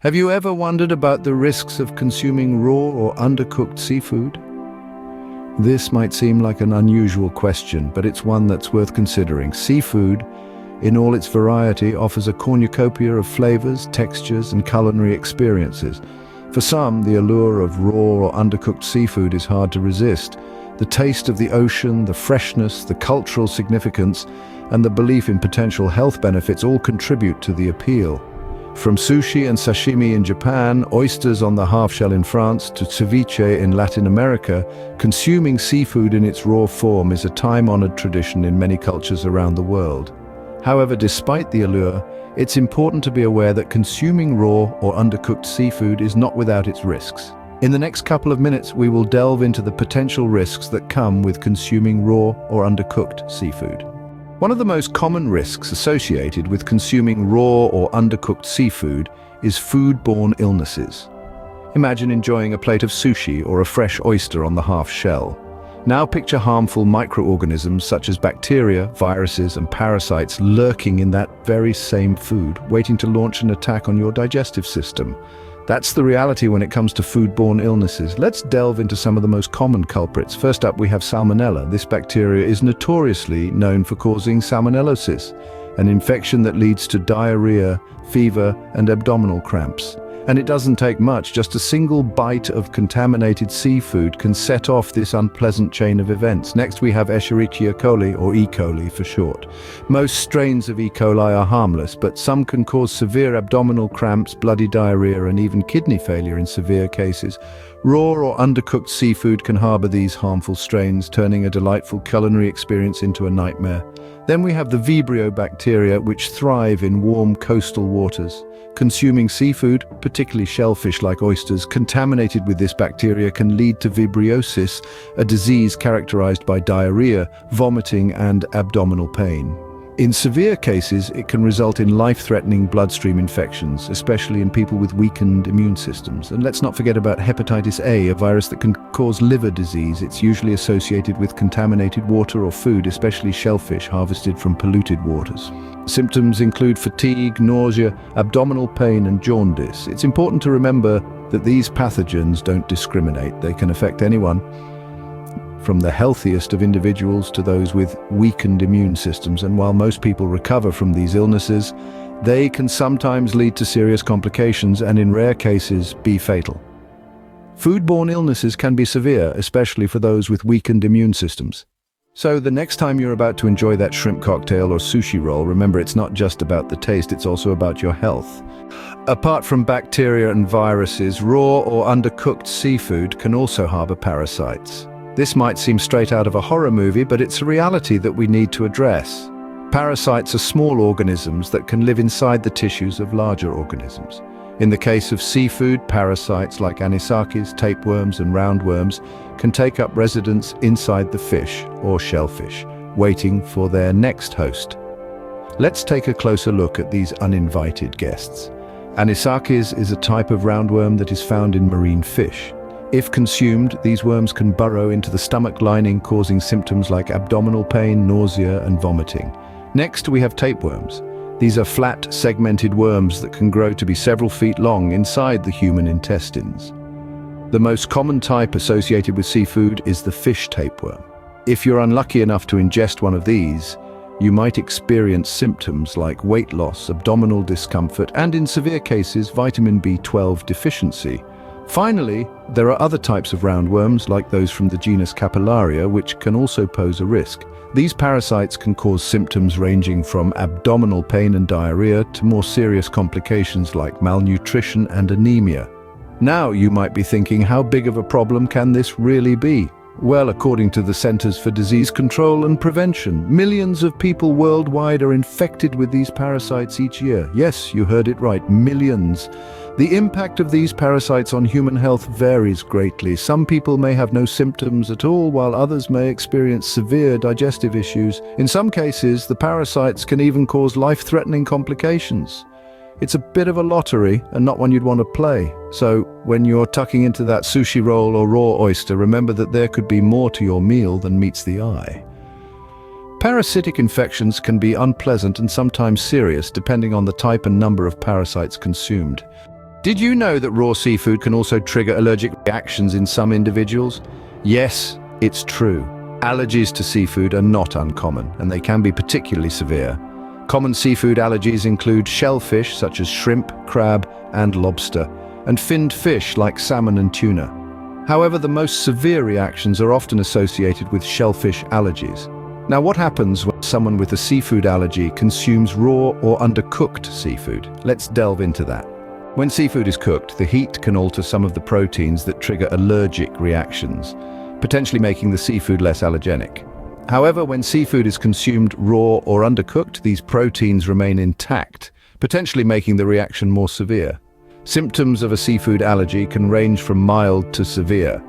Have you ever wondered about the risks of consuming raw or undercooked seafood? This might seem like an unusual question, but it's one that's worth considering. Seafood, in all its variety, offers a cornucopia of flavors, textures, and culinary experiences. For some, the allure of raw or undercooked seafood is hard to resist. The taste of the ocean, the freshness, the cultural significance, and the belief in potential health benefits all contribute to the appeal. From sushi and sashimi in Japan, oysters on the half-shell in France, to ceviche in Latin America, consuming seafood in its raw form is a time-honored tradition in many cultures around the world. However, despite the allure, it's important to be aware that consuming raw or undercooked seafood is not without its risks. In the next couple of minutes, we will delve into the potential risks that come with consuming raw or undercooked seafood. One of the most common risks associated with consuming raw or undercooked seafood is foodborne illnesses. Imagine enjoying a plate of sushi or a fresh oyster on the half shell. Now picture harmful microorganisms such as bacteria, viruses, and parasites lurking in that very same food, waiting to launch an attack on your digestive system. That's the reality when it comes to foodborne illnesses. Let's delve into some of the most common culprits. First up, we have Salmonella. This bacteria is notoriously known for causing salmonellosis, an infection that leads to diarrhea, fever, and abdominal cramps. And it doesn't take much. Just a single bite of contaminated seafood can set off this unpleasant chain of events. Next, we have Escherichia coli, or E. coli for short. Most strains of E. coli are harmless, but some can cause severe abdominal cramps, bloody diarrhea, and even kidney failure in severe cases. Raw or undercooked seafood can harbor these harmful strains, turning a delightful culinary experience into a nightmare. Then we have the Vibrio bacteria, which thrive in warm coastal waters. Consuming seafood, particularly shellfish like oysters, contaminated with this bacteria can lead to vibriosis, a disease characterized by diarrhea, vomiting, and abdominal pain. In severe cases, it can result in life-threatening bloodstream infections, especially in people with weakened immune systems. And let's not forget about hepatitis A, a virus that can cause liver disease. It's usually associated with contaminated water or food, especially shellfish harvested from polluted waters. Symptoms include fatigue, nausea, abdominal pain, and jaundice. It's important to remember that these pathogens don't discriminate. They can affect anyone, from the healthiest of individuals to those with weakened immune systems. And while most people recover from these illnesses, they can sometimes lead to serious complications and, in rare cases, be fatal. Foodborne illnesses can be severe, especially for those with weakened immune systems. So the next time you're about to enjoy that shrimp cocktail or sushi roll, remember it's not just about the taste, it's also about your health. Apart from bacteria and viruses, raw or undercooked seafood can also harbor parasites. This might seem straight out of a horror movie, but it's a reality that we need to address. Parasites are small organisms that can live inside the tissues of larger organisms. In the case of seafood, parasites like anisakis, tapeworms, and roundworms can take up residence inside the fish or shellfish, waiting for their next host. Let's take a closer look at these uninvited guests. Anisakis is a type of roundworm that is found in marine fish. If consumed, these worms can burrow into the stomach lining, causing symptoms like abdominal pain, nausea, and vomiting. Next, we have tapeworms. These are flat, segmented worms that can grow to be several feet long inside the human intestines. The most common type associated with seafood is the fish tapeworm. If you're unlucky enough to ingest one of these, you might experience symptoms like weight loss, abdominal discomfort, and in severe cases, vitamin B12 deficiency. Finally, there are other types of roundworms, like those from the genus Capillaria, which can also pose a risk. These parasites can cause symptoms ranging from abdominal pain and diarrhea to more serious complications like malnutrition and anemia. Now you might be thinking, how big of a problem can this really be? Well, according to the Centers for Disease Control and Prevention, millions of people worldwide are infected with these parasites each year. Yes, you heard it right, millions. The impact of these parasites on human health varies greatly. Some people may have no symptoms at all, while others may experience severe digestive issues. In some cases, the parasites can even cause life-threatening complications. It's a bit of a lottery and not one you'd want to play. So when you're tucking into that sushi roll or raw oyster, remember that there could be more to your meal than meets the eye. Parasitic infections can be unpleasant and sometimes serious, depending on the type and number of parasites consumed. Did you know that raw seafood can also trigger allergic reactions in some individuals? Yes, it's true. Allergies to seafood are not uncommon, and they can be particularly severe. Common seafood allergies include shellfish such as shrimp, crab, and lobster, and finned fish like salmon and tuna. However, the most severe reactions are often associated with shellfish allergies. Now, what happens when someone with a seafood allergy consumes raw or undercooked seafood? Let's delve into that. When seafood is cooked, the heat can alter some of the proteins that trigger allergic reactions, potentially making the seafood less allergenic. However, when seafood is consumed raw or undercooked, these proteins remain intact, potentially making the reaction more severe. Symptoms of a seafood allergy can range from mild to severe.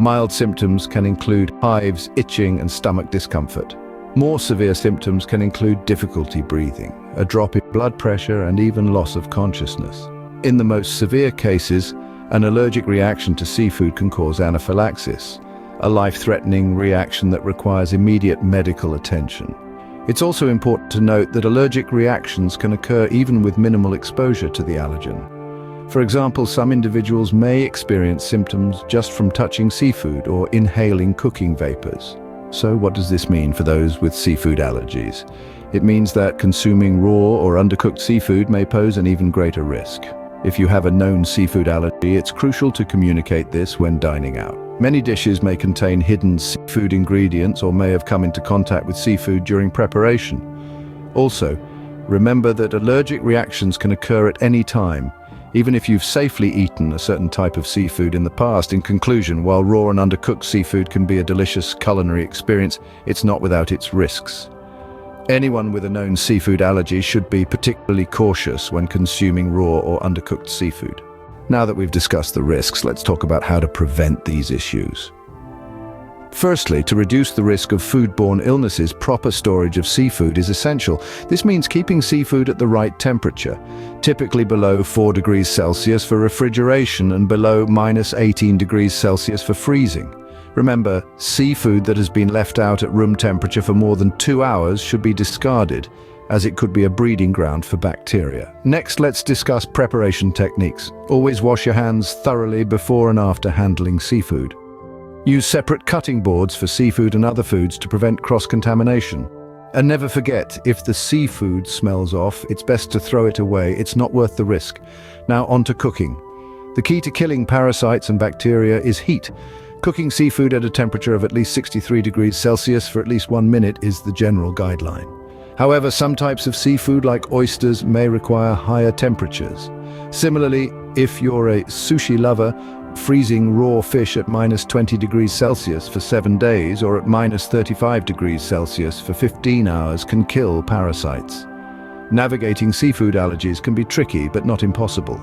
Mild symptoms can include hives, itching, and stomach discomfort. More severe symptoms can include difficulty breathing, a drop in blood pressure, and even loss of consciousness. In the most severe cases, an allergic reaction to seafood can cause anaphylaxis, a life-threatening reaction that requires immediate medical attention. It's also important to note that allergic reactions can occur even with minimal exposure to the allergen. For example, some individuals may experience symptoms just from touching seafood or inhaling cooking vapors. So what does this mean for those with seafood allergies? It means that consuming raw or undercooked seafood may pose an even greater risk. If you have a known seafood allergy, it's crucial to communicate this when dining out. Many dishes may contain hidden seafood ingredients or may have come into contact with seafood during preparation. Also, remember that allergic reactions can occur at any time, even if you've safely eaten a certain type of seafood in the past. In conclusion, while raw and undercooked seafood can be a delicious culinary experience, it's not without its risks. Anyone with a known seafood allergy should be particularly cautious when consuming raw or undercooked seafood. Now that we've discussed the risks, let's talk about how to prevent these issues. Firstly, to reduce the risk of foodborne illnesses, proper storage of seafood is essential. This means keeping seafood at the right temperature, typically below 4 degrees Celsius for refrigeration and below -18 degrees Celsius for freezing. Remember, seafood that has been left out at room temperature for more than 2 hours should be discarded, as it could be a breeding ground for bacteria. Next, let's discuss preparation techniques. Always wash your hands thoroughly before and after handling seafood. Use separate cutting boards for seafood and other foods to prevent cross-contamination. And never forget, if the seafood smells off, it's best to throw it away. It's not worth the risk. Now on to cooking. The key to killing parasites and bacteria is heat. Cooking seafood at a temperature of at least 63 degrees Celsius for at least 1 minute is the general guideline. However, some types of seafood, like oysters, may require higher temperatures. Similarly, if you're a sushi lover, freezing raw fish at -20 degrees Celsius for 7 days or at -35 degrees Celsius for 15 hours can kill parasites. Navigating seafood allergies can be tricky, but not impossible.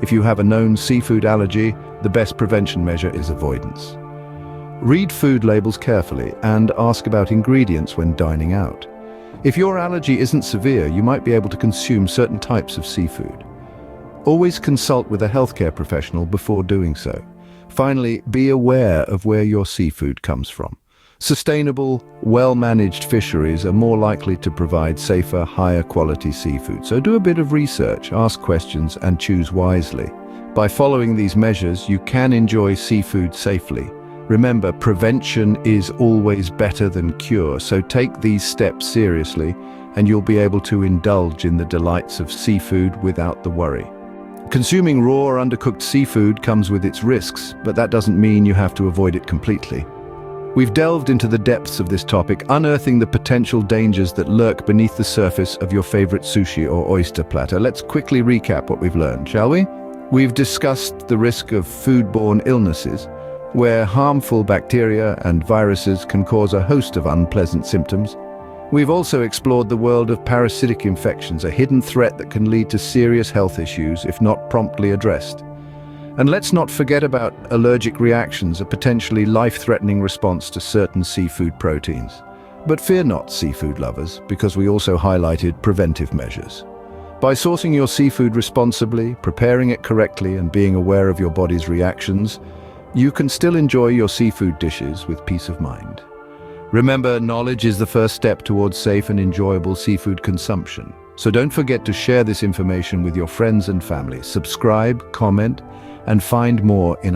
If you have a known seafood allergy, the best prevention measure is avoidance. Read food labels carefully and ask about ingredients when dining out. If your allergy isn't severe, you might be able to consume certain types of seafood. Always consult with a healthcare professional before doing so. Finally, be aware of where your seafood comes from. Sustainable, well-managed fisheries are more likely to provide safer, higher-quality seafood. So do a bit of research, ask questions, and choose wisely. By following these measures, you can enjoy seafood safely. Remember, prevention is always better than cure, so take these steps seriously, and you'll be able to indulge in the delights of seafood without the worry. Consuming raw or undercooked seafood comes with its risks, but that doesn't mean you have to avoid it completely. We've delved into the depths of this topic, unearthing the potential dangers that lurk beneath the surface of your favorite sushi or oyster platter. Let's quickly recap what we've learned, shall we? We've discussed the risk of foodborne illnesses, where harmful bacteria and viruses can cause a host of unpleasant symptoms. We've also explored the world of parasitic infections, a hidden threat that can lead to serious health issues if not promptly addressed. And let's not forget about allergic reactions, a potentially life-threatening response to certain seafood proteins. But fear not, seafood lovers, because we also highlighted preventive measures. By sourcing your seafood responsibly, preparing it correctly, and being aware of your body's reactions, you can still enjoy your seafood dishes with peace of mind. Remember, knowledge is the first step towards safe and enjoyable seafood consumption. So don't forget to share this information with your friends and family. Subscribe, comment, and find more in